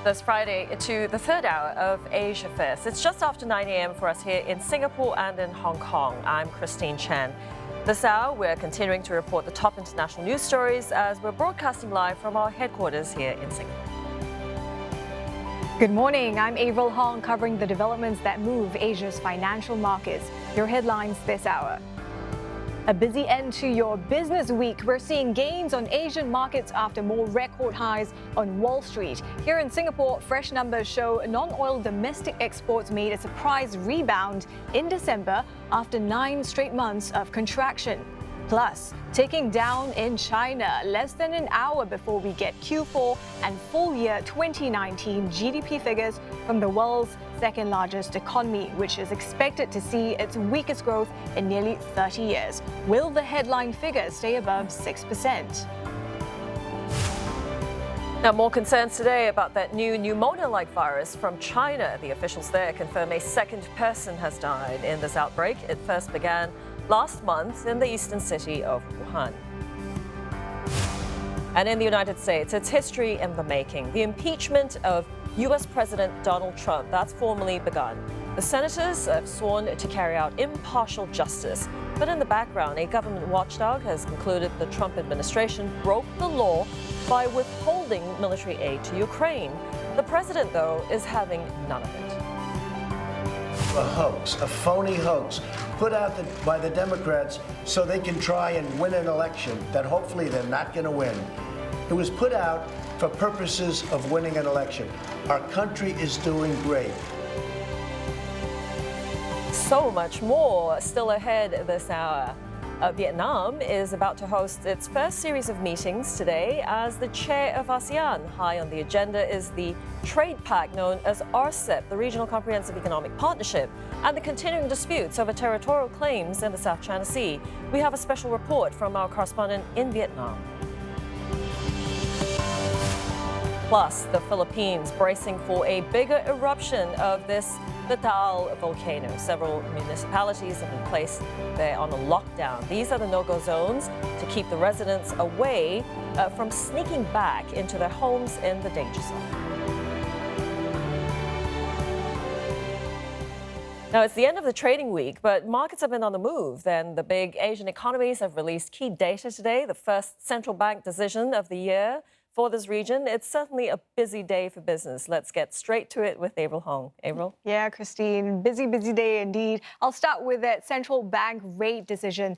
this Friday to the third hour of Asia First. It's just after 9 a.m. for us here in Singapore and in Hong Kong. I'm Christine Chen. This hour, we're continuing to report the top international news stories as we're broadcasting live from our headquarters here in Singapore. Good morning. I'm Avril Hong covering the developments that move Asia's financial markets. Your headlines this hour. A busy end to your business week. We're seeing gains on Asian markets after more record highs on Wall Street. Here in Singapore, fresh numbers show non-oil domestic exports made a surprise rebound in December after 9 straight months of contraction. Plus, ticking down in China less than an hour before we get Q4 and full year 2019 GDP figures from the world's second largest economy, which is expected to see its weakest growth in nearly 30 years. Will the headline figures stay above 6%? Now, more concerns today about that new pneumonia-like virus from China. The officials there confirm a second person has died in this outbreak. It first began last month in the eastern city of Wuhan. And in the United States, it's history in the making. The impeachment of U.S. President Donald Trump, that's formally begun. The senators have sworn to carry out impartial justice. But in the background, a government watchdog has concluded the Trump administration broke the law by withholding military aid to Ukraine. The president, though, is having none of it. A hoax, a phony hoax, put out by the Democrats so they can try and win an election that hopefully they're not going to win. It was put out for purposes of winning an election. Our country is doing great. So much more still ahead this hour. Vietnam is about to host its first series of meetings today as the chair of ASEAN. High on the agenda is the trade pact known as RCEP, the Regional Comprehensive Economic Partnership, and the continuing disputes over territorial claims in the South China Sea. We have a special report from our correspondent in Vietnam. Plus, the Philippines bracing for a bigger eruption of this Taal volcano. Several municipalities have been placed there on a lockdown. These are the no-go zones to keep the residents away from sneaking back into their homes in the danger zone. Now, it's the end of the trading week, but markets have been on the move. Then the big Asian economies have released key data today, the first central bank decision of the year for this region. It's certainly a busy day for business. Let's get straight to it with Avril Hong. Avril? Yeah, Christine, busy day indeed. I'll start with that central bank rate decision.